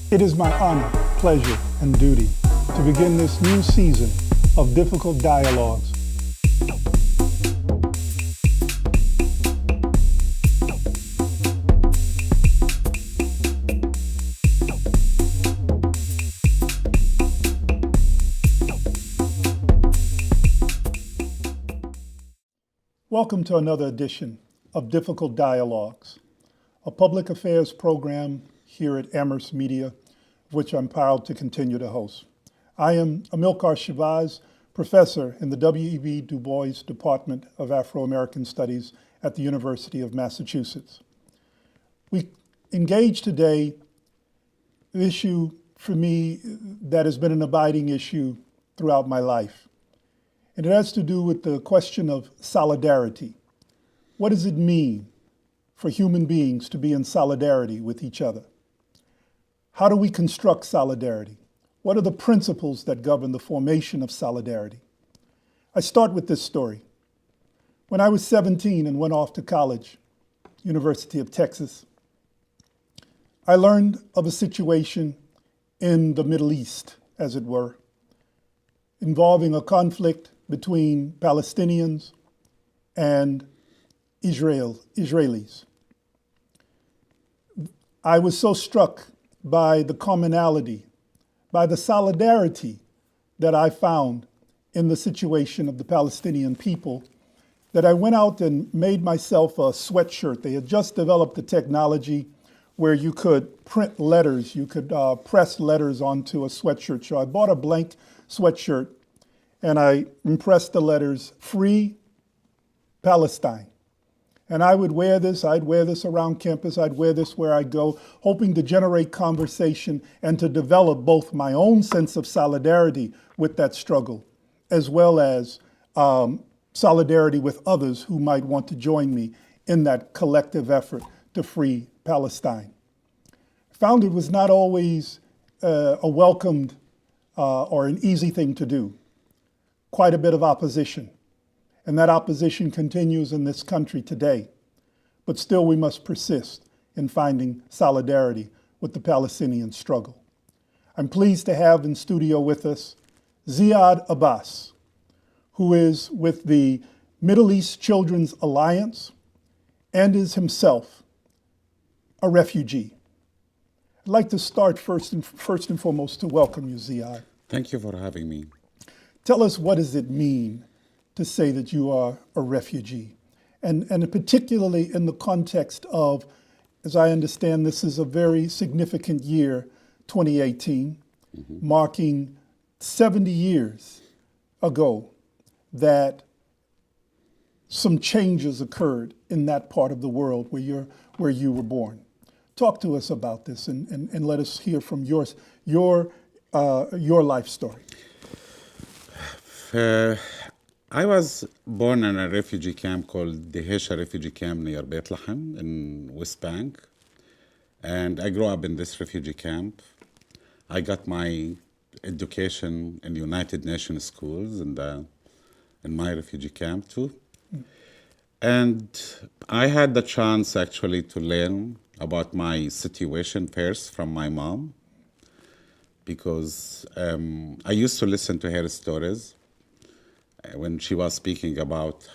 It is my honor, pleasure, and duty to begin this new season of Difficult Dialogues. Welcome to another edition of Difficult Dialogues, a public affairs program here at Amherst Media, which I'm proud to continue to host. I am Amilcar Shabazz, professor in the W.E.B. Du Bois Department of Afro-American Studies at the University of Massachusetts. We engage today an issue for me that has been an abiding issue throughout my life. And it has to do with the question of solidarity. What does it mean for human beings to be in solidarity with each other? How do we construct solidarity? What are the principles that govern the formation of solidarity? I start with this story. When I was 17 and went off to college, University of Texas, I learned of a situation in the Middle East, as it were, involving a conflict between Palestinians and Israelis. I was so struck by the commonality, by the solidarity that I found in the situation of the Palestinian people, that I went out and made myself a sweatshirt. They had just developed the technology where you could print letters, you could press letters onto a sweatshirt. So I bought a blank sweatshirt and I impressed the letters, Free Palestine. And I would wear this, I'd wear this around campus, I'd wear this where I go, hoping to generate conversation and to develop both my own sense of solidarity with that struggle, as well as solidarity with others who might want to join me in that collective effort to free Palestine. I found it was not always a welcomed or an easy thing to do. Quite a bit of opposition. And that opposition continues in this country today. But still we must persist in finding solidarity with the Palestinian struggle. I'm pleased to have in studio with us Zeiad Abbas, who is with the Middle East Children's Alliance and is himself a refugee. I'd like to start first and foremost to welcome you, Zeiad. Thank you for having me. Tell us, what does it mean to say that you are a refugee? And particularly in the context of, as I understand, this is a very significant year, 2018, marking 70 years ago that some changes occurred in that part of the world where you were born. Talk to us about this and let us hear from your life story. I was born in a refugee camp called the Hesha refugee camp near Bethlehem in West Bank. And I grew up in this refugee camp. I got my education in United Nations schools in my refugee camp too. And I had the chance actually to learn about my situation first from my mom, because I used to listen to her stories when she was speaking about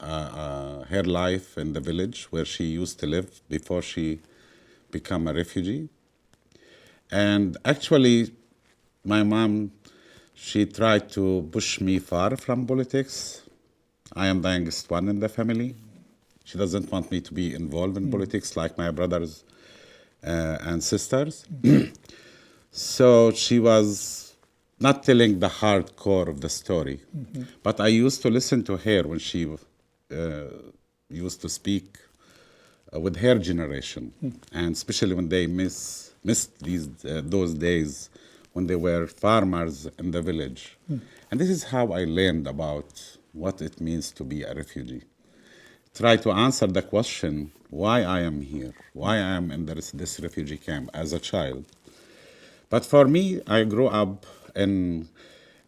her life in the village where she used to live before she became a refugee. And actually, my mom, she tried to push me far from politics. I am the youngest one in the family. She doesn't want me to be involved in politics like my brothers and sisters. So she was not telling the hardcore of the story. But I used to listen to her when she used to speak with her generation, and especially when they missed those days when they were farmers in the village. And this is how I learned about what it means to be a refugee. Try to answer the question, why I am here, why I am in this refugee camp as a child. But for me, I grew up in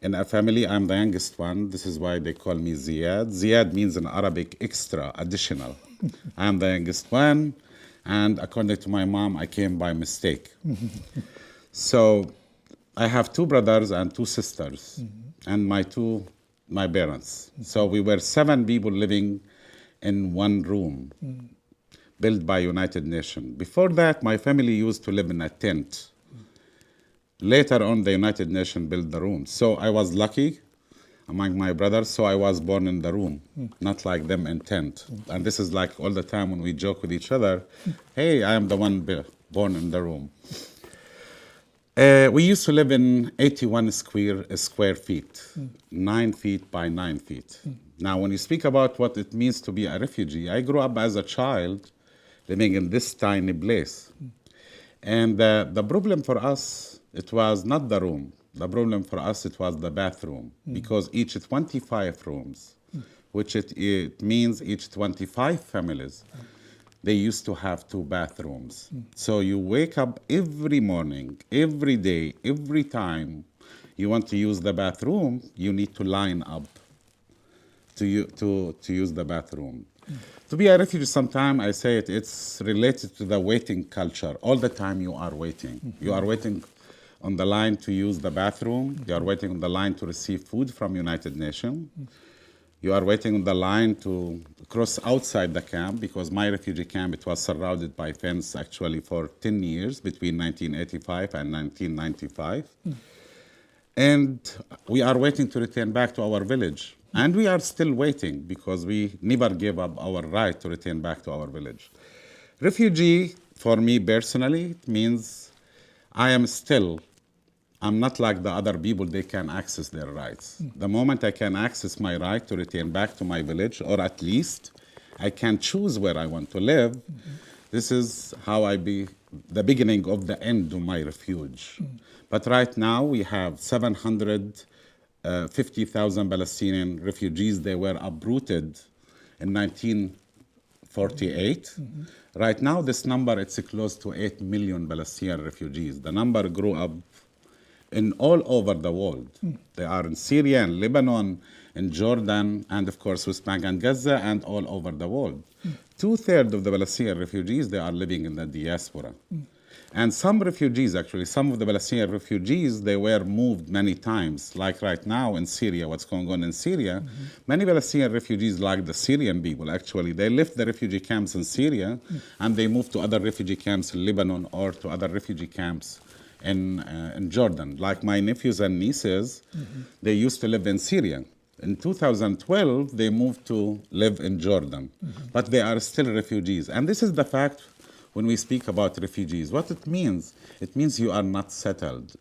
a family. I'm the youngest one. This is why they call me Zeiad. Zeiad means in Arabic extra, additional. I'm the youngest one, and according to my mom, I came by mistake. So I have two brothers and two sisters, and my parents. So we were 7 people living in one room, built by United Nations. Before that, my family used to live in a tent. Later on, the United Nations built the room. So I was lucky among my brothers, so I was born in the room, not like them in tent. And this is like all the time when we joke with each other, hey, I am the one born in the room. We used to live in 81 square feet, 9 feet by 9 feet. Now, when you speak about what it means to be a refugee, I grew up as a child living in this tiny place. And the problem for us, it was not the room. The problem for us, it was the bathroom, because each 25 rooms, which it means each 25 families, they used to have 2 bathrooms. So you wake up every morning, every day, every time you want to use the bathroom, you need to line up to use the bathroom. To be a refugee, sometimes I say it's related to the waiting culture. All the time you are waiting. You are waiting on the line to use the bathroom. You are waiting on the line to receive food from United Nations. You are waiting on the line to cross outside the camp, because my refugee camp, it was surrounded by fence actually for 10 years between 1985 and 1995. And we are waiting to return back to our village. And we are still waiting, because we never gave up our right to return back to our village. Refugee, for me personally, it means I'm not like the other people, they can access their rights. The moment I can access my right to return back to my village, or at least I can choose where I want to live, this is how I be the beginning of the end of my refuge. But right now we have 750,000 Palestinian refugees. They were uprooted in 1948. Right now this number, it's close to 8 million Palestinian refugees. The number grew up in all over the world. They are in Syria, in Lebanon, in Jordan, and of course West Bank and Gaza, and all over the world. 2/3 of the Palestinian refugees, they are living in the diaspora. And some refugees, actually, some of the Palestinian refugees, they were moved many times. Like right now in Syria, what's going on in Syria, many Palestinian refugees, like the Syrian people, actually, they left the refugee camps in Syria, and they moved to other refugee camps in Lebanon, or to other refugee camps in Jordan. Like my nephews and nieces, they used to live in Syria. In 2012, they moved to live in Jordan, but they are still refugees. And this is the fact when we speak about refugees. What it means you are not settled.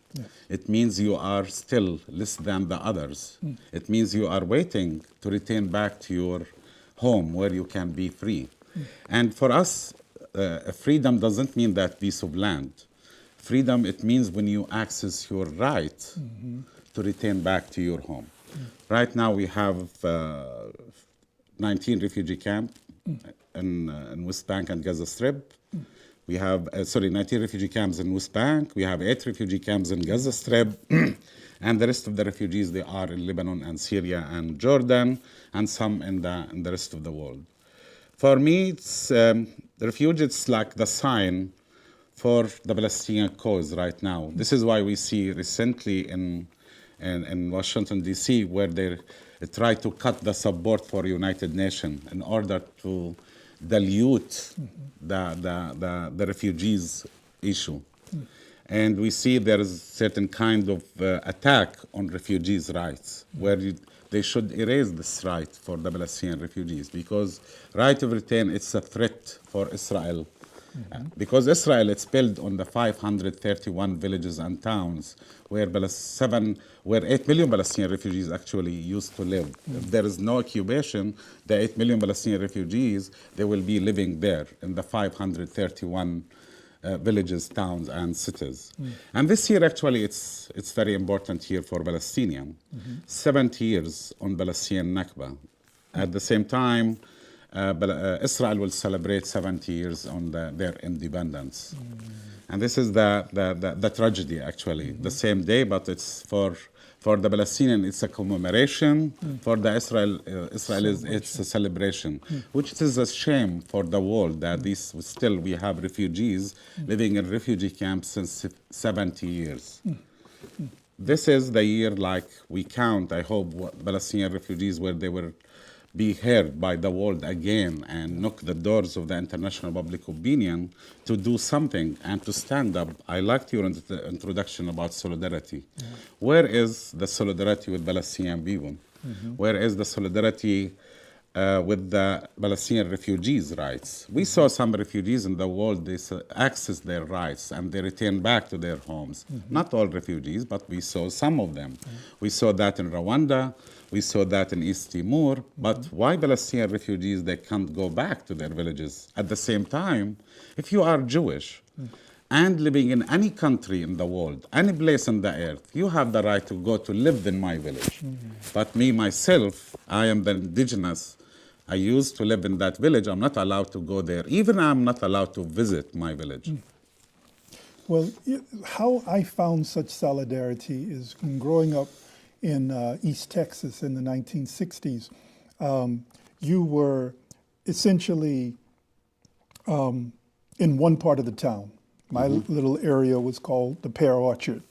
It means you are still less than the others. It means you are waiting to return back to your home where you can be free. And for us, freedom doesn't mean that piece of land. Freedom, it means when you access your right to return back to your home. Right now we have 19 refugee camps in West Bank and Gaza Strip. We have, 19 refugee camps in West Bank. We have 8 refugee camps in Gaza Strip. And the rest of the refugees, they are in Lebanon and Syria and Jordan, and some in the rest of the world. For me, it's refuge, it's like the sign for the Palestinian cause right now. This is why we see recently in Washington, D.C., where they try to cut the support for United Nations in order to dilute the refugees issue. And we see there is certain kind of attack on refugees' rights, where they should erase this right for the Palestinian refugees, because right of return, it's a threat for Israel. Because Israel, it's built on the 531 villages and towns where 8 million Palestinian refugees actually used to live. If there is no occupation, the 8 million Palestinian refugees, they will be living there in the 531 villages, towns, and cities. And this year, actually, it's very important year for Palestinian. 70 years on Palestinian Nakba. At the same time, Israel will celebrate 70 years on their independence. And this is the tragedy, actually. The same day, but it's for the Palestinian, it's a commemoration. For the Israelis, it's a celebration, which is a shame for the world that we have refugees living in refugee camps since 70 years. This is the year, like we count, I hope, Palestinian refugees where they will be heard by the world again and knock the doors of the international public opinion to do something and to stand up. I liked your introduction about solidarity. Where is the solidarity with Palestinian people? Where is the solidarity with the Palestinian refugees' rights? We saw some refugees in the world, they access their rights and they return back to their homes. Not all refugees, but we saw some of them. We saw that in Rwanda. We saw that in East Timor, but why Palestinian refugees, they can't go back to their villages? At the same time, if you are Jewish and living in any country in the world, any place on the earth, you have the right to go to live in my village. But me, myself, I am the indigenous. I used to live in that village. I'm not allowed to go there. Even I'm not allowed to visit my village. Well, how I found such solidarity is growing up in East Texas in the 1960s. You were essentially in one part of the town. My little area was called the Pear Orchard.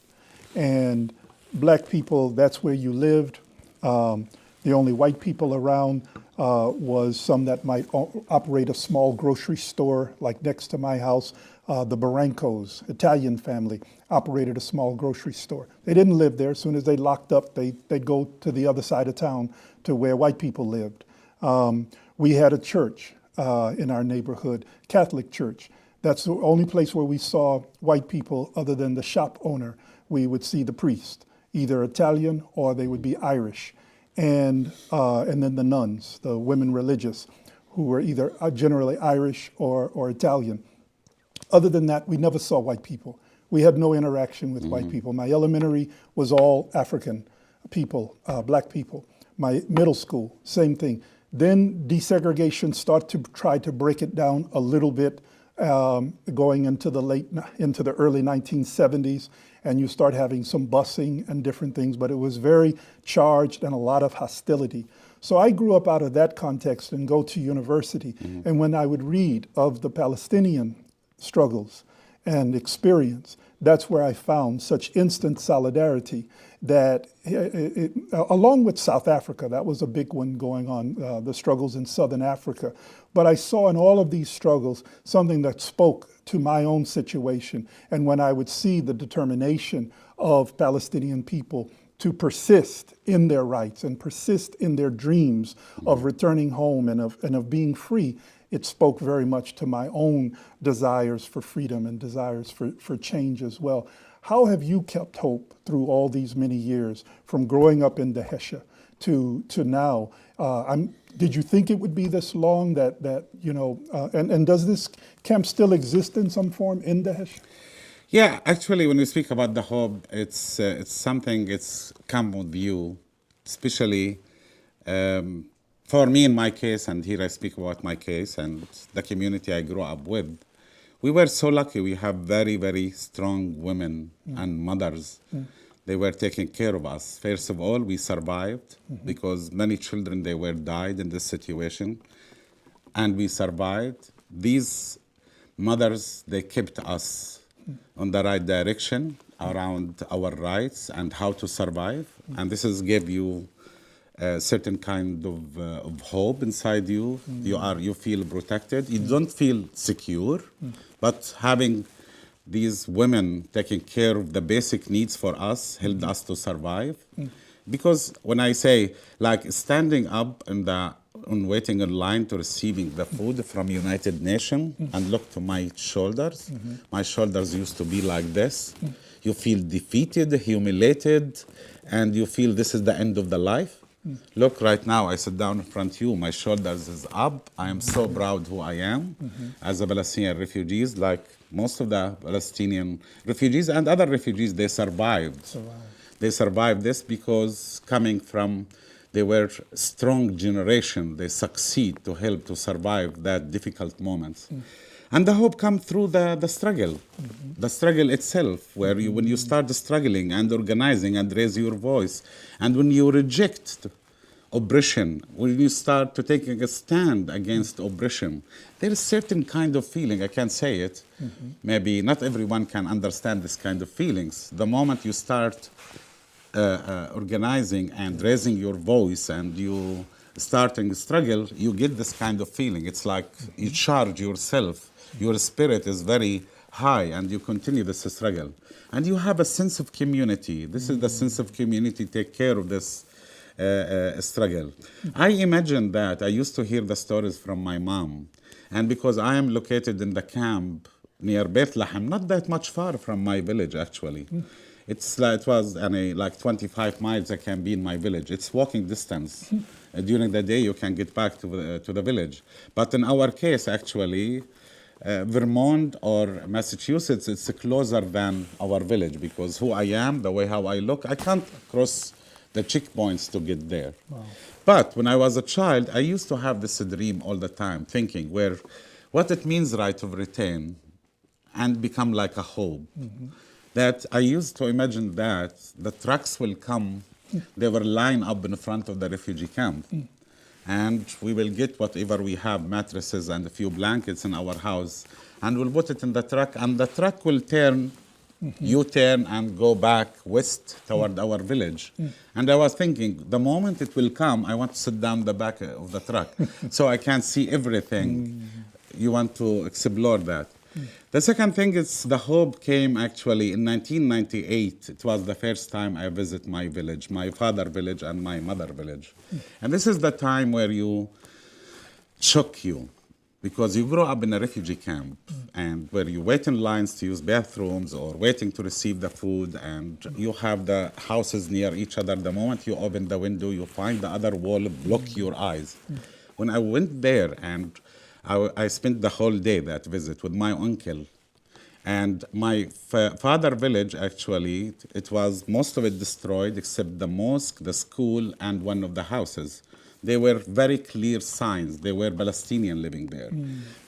And black people, that's where you lived. The only white people around was some that might operate a small grocery store, like next to my house. The Barrancos, Italian family, operated a small grocery store. They didn't live there. As soon as they locked up, they'd go to the other side of town to where white people lived. We had a church in our neighborhood, Catholic church. That's the only place where we saw white people other than the shop owner. We would see the priest, either Italian or they would be Irish. And then the nuns, the women religious, who were either generally Irish or Italian. Other than that, we never saw white people. We had no interaction with white people. My elementary was all African people, black people. My middle school, same thing. Then desegregation started to try to break it down a little bit, going into the early 1970s, and you start having some busing and different things, but it was very charged and a lot of hostility. So I grew up out of that context and go to university. And when I would read of the Palestinian struggles and experience, that's where I found such instant solidarity that, along with South Africa, that was a big one going on, the struggles in Southern Africa. But I saw in all of these struggles something that spoke to my own situation. And when I would see the determination of Palestinian people to persist in their rights and persist in their dreams of returning home and of being free, it spoke very much to my own desires for freedom and desires for change as well. How have you kept hope through all these many years, from growing up in Dahesha to now? Did you think it would be this long and does this camp still exist in some form in Dahesha? Yeah, actually, when we speak about the hope, it's something, it's come with you, especially for me in my case, and here I speak about my case and the community I grew up with. We were so lucky. We have very, very strong women and mothers. They were taking care of us. First of all, we survived because many children, they were died in this situation. And we survived. These mothers, they kept us on the right direction around our rights and how to survive. And this is give you a certain kind of hope inside you. You feel protected. You don't feel secure, but having these women taking care of the basic needs for us helped us to survive. Because when I say, like, standing up and waiting in line to receiving the food from United Nations and look to my shoulders used to be like this. You feel defeated, humiliated, and you feel this is the end of the life. Look, right now, I sit down in front of you, my shoulders is up. I am so proud who I am as a Palestinian refugees. Like most of the Palestinian refugees and other refugees, they survived. They survived this because coming from They were strong generation. They succeed to help to survive that difficult moments. And the hope comes through the struggle, the struggle itself, where when you start struggling and organizing and raise your voice, and when you reject oppression, when you start to taking a stand against oppression, there is certain kind of feeling, I can't say it, maybe not everyone can understand this kind of feelings. The moment you start organizing and raising your voice and you starting struggle, you get this kind of feeling. It's like you charge yourself, your spirit is very high, and you continue this struggle. And you have a sense of community. This is the sense of community, take care of this struggle. I imagine that I used to hear the stories from my mom, and because I am located in the camp near Bethlehem, not that much far from my village actually. It was like 25 miles I can be in my village. It's walking distance. During the day you can get back to the village. But in our case actually, Vermont or Massachusetts, it's closer than our village, because who I am, the way how I look, I can't cross the checkpoints to get there. Wow. But when I was a child, I used to have this dream all the time, thinking what it means right of return and become like a hope. That I used to imagine that the trucks will come, they will line up in front of the refugee camp. And we will get whatever we have, mattresses and a few blankets in our house, and we'll put it in the truck, and the truck will turn, U-turn and go back west toward our village. And I was thinking, the moment it will come, I want to sit down the back of the truck so I can see everything. You want to explore that. The second thing is the hope came actually in 1998. It was the first time I visit my village, my father village and my mother village. And this is the time where you shock you, because you grow up in a refugee camp and where you wait in lines to use bathrooms or waiting to receive the food, and you have the houses near each other. The moment you open the window, you find the other wall block your eyes. When I went there, and I spent the whole day that visit with my uncle, and my father village actually, it was most of it destroyed except the mosque, the school, and one of the houses. They were very clear signs. They were Palestinian living there.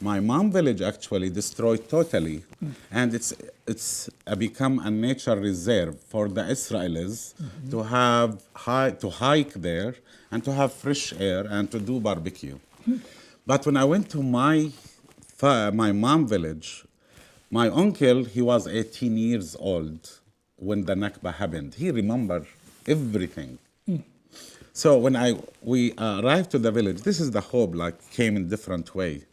My mom village actually destroyed totally, and it's become a nature reserve for the Israelis to hike there and to have fresh air and to do barbecue. But when I went to my mom village, my uncle, he was 18 years old when the Nakba happened. He remembered everything. So when we arrived to the village, this is the hope, came in different way.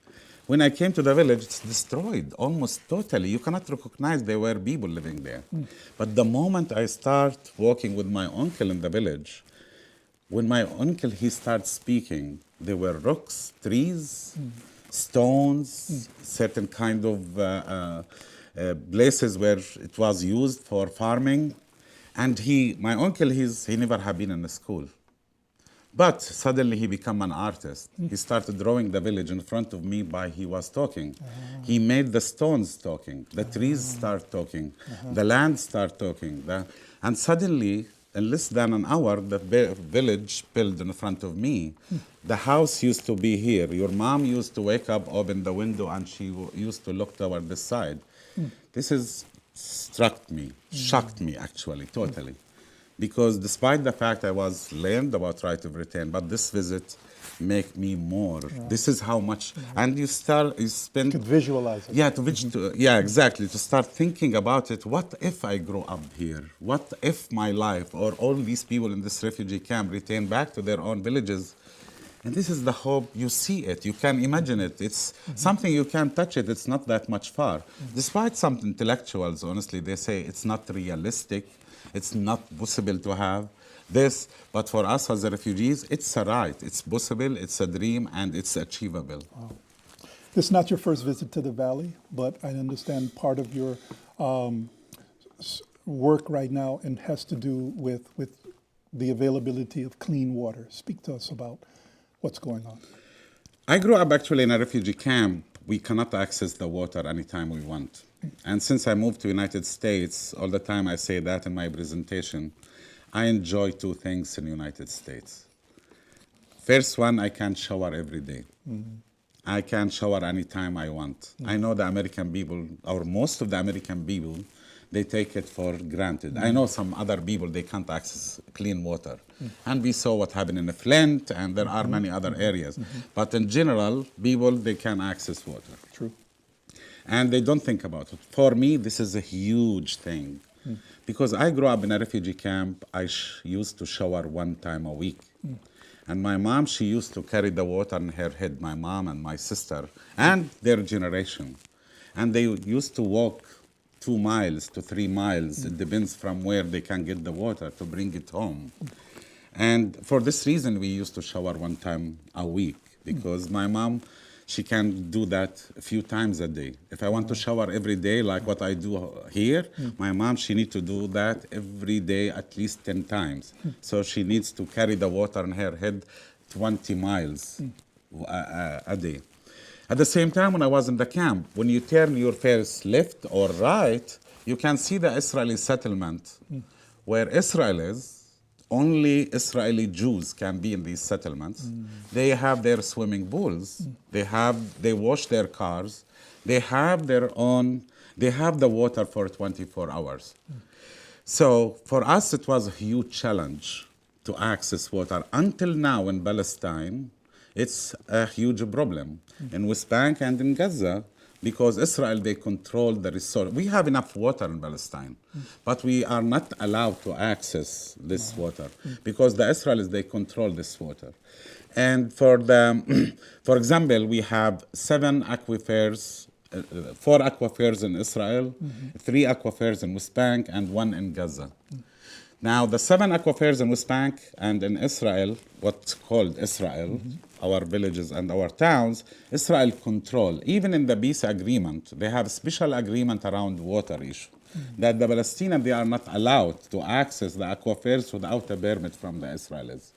When I came to the village, it's destroyed almost totally. You cannot recognize there were people living there. But the moment I start walking with my uncle in the village, when my uncle, he starts speaking, there were rocks, trees, stones, certain kind of places where it was used for farming. And my uncle, he never had been in a school. But suddenly he became an artist. He started drawing the village in front of me by he was talking. He made the stones talking, the trees start talking, the land start talking. And suddenly, in less than an hour, the village built in front of me. The house used to be here. Your mom used to wake up, open the window, and she used to look toward this side. This has struck me, shocked me actually, totally. Because despite the fact I was learned about right of return, but this visit make me more. This is how much, and you spend. You could visualize it. Yeah, exactly. To start thinking about it. What if I grow up here? What if my life or all these people in this refugee camp return back to their own villages? And this is the hope. You see it. You can imagine it. It's something you can't touch it. It's not that much far. Despite some intellectuals, honestly, they say it's not realistic. It's not possible to have this, but for us as refugees, it's a right. It's possible, it's a dream, and it's achievable. Wow. This is not your first visit to the Valley, but I understand part of your work right now and has to do with the availability of clean water. Speak to us about what's going on. I grew up actually in a refugee camp. We cannot access the water anytime we want. And since I moved to the United States, all the time I say that in my presentation, I enjoy two things in the United States. First one, I can shower every day. I can shower anytime I want. I know the American people, or most of the American people, they take it for granted. I know some other people, they can't access clean water. And we saw what happened in Flint, and there are many other areas. But in general, people, they can access water. True. And they don't think about it. For me, this is a huge thing. Because I grew up in a refugee camp, I used to shower 1 time a week. And my mom, she used to carry the water in her head, my mom and my sister, and their generation. And they used to walk 2 miles to 3 miles. It depends from where they can get the water to bring it home. And for this reason, we used to shower 1 time a week, because my mom, she can do that a few times a day. If I want to shower every day, like what I do here, my mom, she needs to do that every day at least 10 times. So she needs to carry the water in her head 20 miles a day. At the same time, when I was in the camp, when you turn your face left or right, you can see the Israeli settlement, where Israel is. Only Israeli Jews can be in these settlements. They have their swimming pools. They wash their cars. They have their own, they have the water for 24 hours. So for us, it was a huge challenge to access water. Until now in Palestine, it's a huge problem. In West Bank and in Gaza, because Israel, they control the resource. We have enough water in Palestine, but we are not allowed to access this water because the Israelis, they control this water. And for example, we have 7 aquifers, 4 aquifers in Israel, 3 aquifers in West Bank, and 1 in Gaza. Now, the 7 aquifers in West Bank and in Israel, what's called Israel, our villages and our towns, Israel control. Even in the peace agreement, they have a special agreement around water issue. That the Palestinians, they are not allowed to access the aquifers without a permit from the Israelis.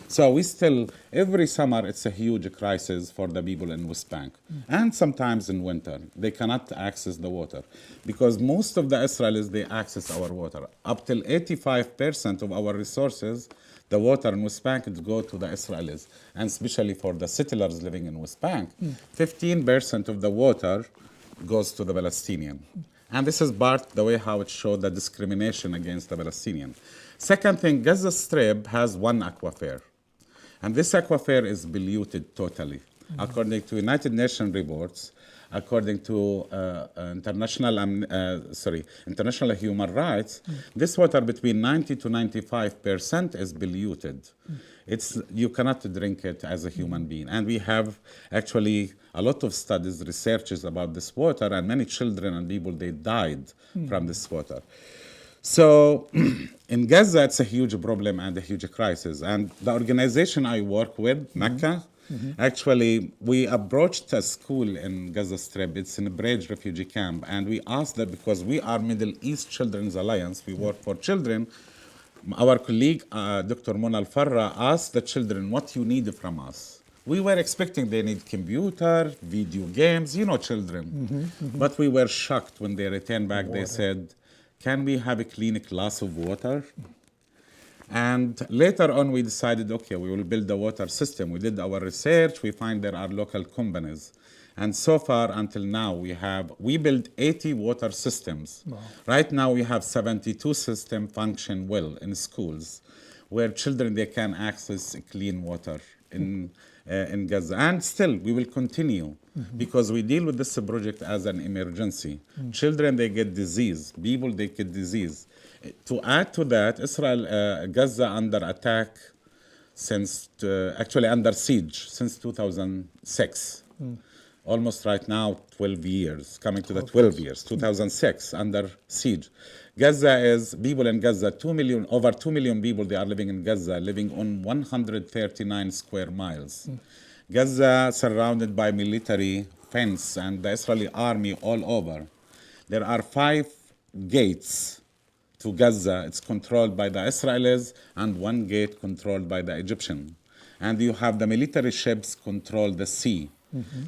So we still, every summer, it's a huge crisis for the people in West Bank. And sometimes in winter, they cannot access the water. Because most of the Israelis, they access our water. Up till 85% of our resources, the water in West Bank, it goes to the Israelis. And especially for the settlers living in West Bank, 15% of the water goes to the Palestinian. And this is part the way how it showed the discrimination against the Palestinian. Second thing, Gaza Strip has 1 aquifer. And this aquifer is polluted totally. According to United Nations reports, according to international human rights, this water between 90 to 95% is polluted. You cannot drink it as a human being. And we have actually a lot of studies, researches about this water, and many children and people, they died from this water. So in Gaza, it's a huge problem and a huge crisis. And the organization I work with, MECA, actually, we approached a school in Gaza Strip. It's in a Bridge refugee camp. And we asked that because we are Middle East Children's Alliance, we work for children. Our colleague, Dr. Mona Al-Farra, asked the children, what you need from us? We were expecting they need computer, video games, children. But we were shocked when they returned back. They said, can we have a clean glass of water? And later on, we decided, okay, we will build a water system. We did our research. We find there are local companies. And so far, until now, we built 80 water systems. Wow. Right now, we have 72 systems function well in schools, where children, they can access clean water in Gaza. And still, we will continue because we deal with this project as an emergency. Children, they get disease. People, they get disease. To add to that, Gaza under attack actually under siege since 2006. Almost right now, 12 years, coming to the 12 years, 2006, under siege. People in Gaza, over 2 million people, they are living in Gaza, living on 139 square miles. Gaza surrounded by military fence and the Israeli army all over. There are 5 gates to Gaza. It's controlled by the Israelis and 1 gate controlled by the Egyptian. And you have the military ships control the sea.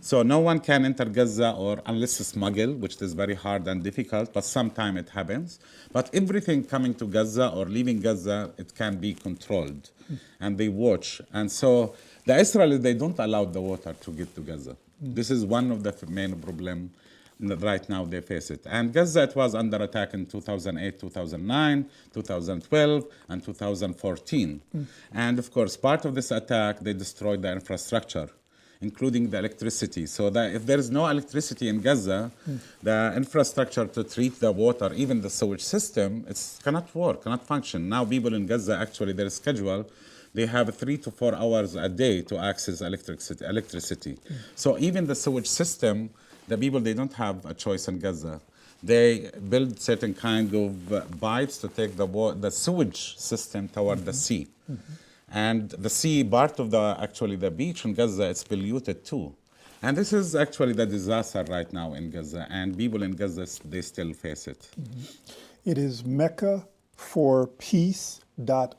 So no one can enter Gaza or unless smuggle, which is very hard and difficult, but sometimes it happens. But everything coming to Gaza or leaving Gaza, it can be controlled. And they watch. And so the Israelis, they don't allow the water to get to Gaza. This is one of the main problems. Right now they face it. And Gaza, it was under attack in 2008, 2009, 2012, and 2014. And of course, part of this attack, they destroyed the infrastructure, including the electricity. So that if there is no electricity in Gaza, the infrastructure to treat the water, even the sewage system, it cannot work, cannot function. Now people in Gaza, actually, their schedule, they have 3 to 4 hours a day to access electricity. So even the sewage system, the people, they don't have a choice in Gaza. They build certain kind of pipes to take the sewage system toward the sea. And the sea, part of the beach in Gaza, it's polluted too. And this is actually the disaster right now in Gaza. And people in Gaza, they still face it. It is MECA for peace.org.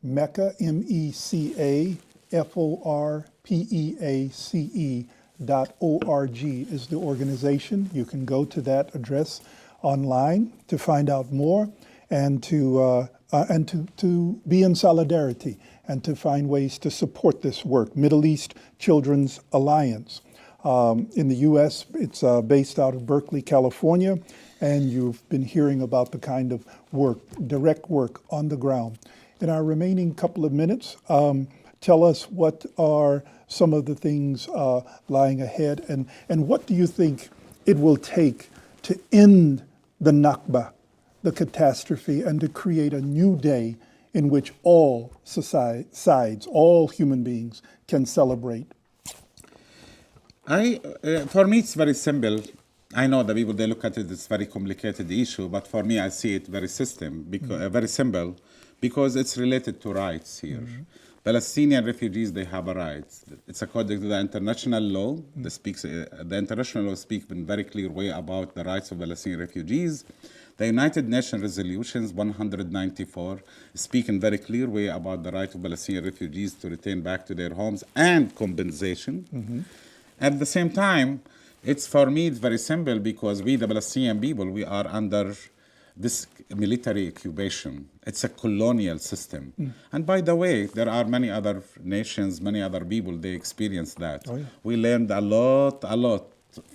MECA, MECA.org is the organization. You can go to that address online to find out more and to be in solidarity and to find ways to support this work. Middle East Children's Alliance. In the U.S., it's based out of Berkeley, California, and you've been hearing about the kind of work, direct work on the ground. In our remaining couple of minutes, tell us what are some of the things lying ahead, and what do you think it will take to end the Nakba, the catastrophe, and to create a new day in which all sides, all human beings can celebrate? For me, it's very simple. I know the people, they look at it, it's a very complicated issue, but for me, I see it very very simple, because it's related to rights here. Palestinian refugees, they have a right. It's according to the international law. The international law speaks in a very clear way about the rights of Palestinian refugees. The United Nations resolutions 194 speak in a very clear way about the right of Palestinian refugees to return back to their homes and compensation. At the same time, for me, it's very simple, because we, the Palestinian people, we are under this military occupation. It's a colonial system. And by the way, there are many other nations, many other people, they experience that. Oh, yeah. We learned a lot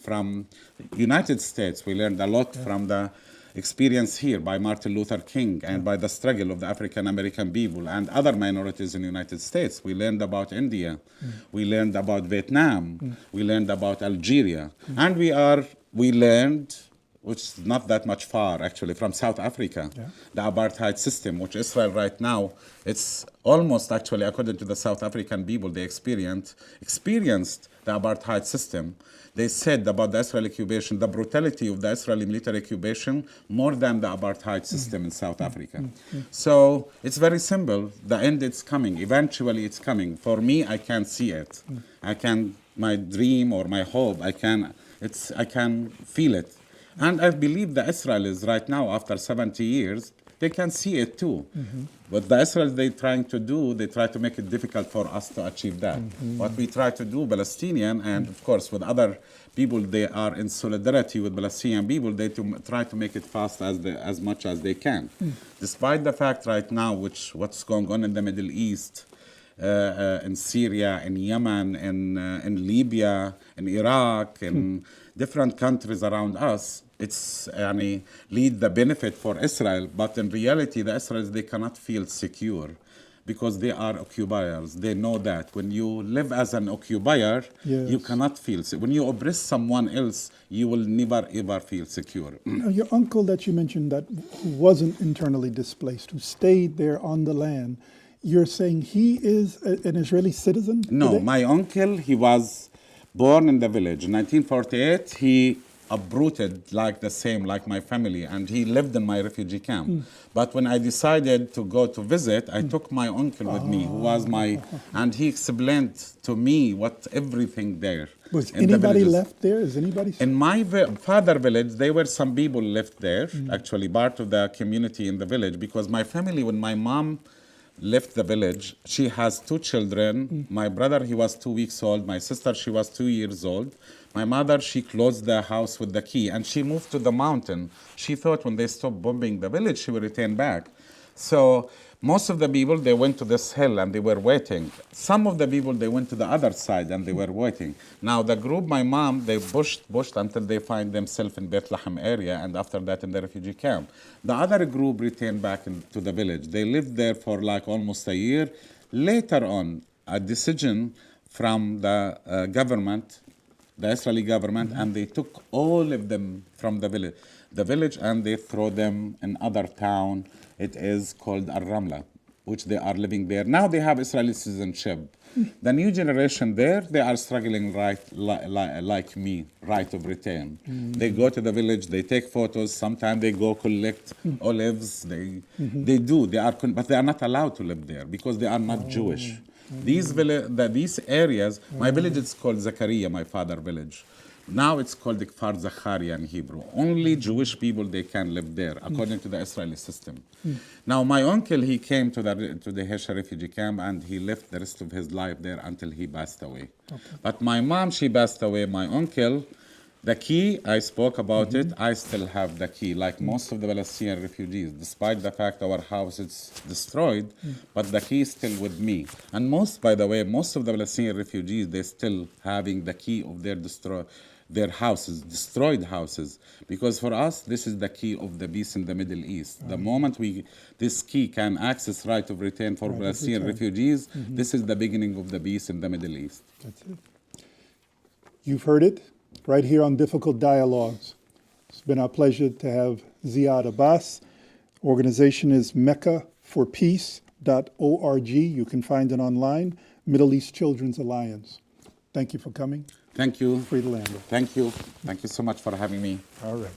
from the United States. We learned a lot from the experience here by Martin Luther King and by the struggle of the African American people and other minorities in the United States. We learned about India. We learned about Vietnam. We learned about Algeria. And we learned, which is not that much far actually, from South Africa, the apartheid system, which Israel right now, it's almost actually, according to the South African people, they experienced the apartheid system. They said about the Israeli occupation, the brutality of the Israeli military occupation, more than the apartheid system in South Africa. So it's very simple. The end is coming. Eventually it's coming. For me, I can see it. My dream or my hope, I can feel it. And I believe the Israelis right now, after 70 years, they can see it too. What the Israelis they trying to do, they try to make it difficult for us to achieve that. What we try to do, Palestinian, and of course with other people, they are in solidarity with Palestinian people, they try to make it fast as much as they can. Despite the fact right now, what's going on in the Middle East, in Syria, in Yemen, in Libya, in Iraq, in different countries around us, it's lead the benefit for Israel, but in reality, the Israelis, they cannot feel secure because they are occupiers. They know that when you live as an occupier, you cannot feel secure. When you oppress someone else, you will never ever feel secure. Now, your uncle that you mentioned that who wasn't internally displaced, who stayed there on the land, you're saying he is an Israeli citizen? No, my uncle, he was born in the village. In 1948, he uprooted like my family, and he lived in my refugee camp. But when I decided to go to visit, I took my uncle with me, who was and he explained to me what everything there. Was anybody left there? Is anybody? In my father village, there were some people left there, actually part of the community in the village, because my family, when my mom left the village. She has 2 children. My brother, he was 2 weeks old. My sister, she was 2 years old. My mother, she closed the house with the key and she moved to the mountain. She thought when they stopped bombing the village, she would return back. So most of the people, they went to this hill and they were waiting. Some of the people, they went to the other side and they were waiting. Now the group, my mom, they pushed until they find themselves in Bethlehem area and after that in the refugee camp. The other group returned back to the village. They lived there for like almost a year. Later on, a decision from the government, the Israeli government, and they took all of them from the village and they throw them in other town. It is called Al-Ramla, which they are living there. Now they have Israeli citizenship. The new generation there, they are struggling like me, right of return. They go to the village, they take photos, sometimes they go collect olives, they do, but they are not allowed to live there because they are not Jewish. These areas, my village is called Zakaria, my father's village. Now it's called the Kfar Zakharia in Hebrew. Only Jewish people, they can live there, according to the Israeli system. Now, my uncle, he came to the Hesha refugee camp and he lived the rest of his life there until he passed away. Okay. But my mom, she passed away. My uncle, the key, I spoke about it, I still have the key, like most of the Palestinian refugees, despite the fact our house is destroyed, but the key is still with me. And by the way, most of the Palestinian refugees, they're still having the key of their houses, destroyed houses. Because for us, this is the key of the peace in the Middle East. The moment this key can access right of return for Palestinian refugees, this is the beginning of the peace in the Middle East. That's it. You've heard it right here on Difficult Dialogues. It's been our pleasure to have Zeiad Abbas. Organization is MECAforpeace.org. You can find it online, Middle East Children's Alliance. Thank you for coming. Thank you. Free the land. Thank you. Thank you so much for having me. All right.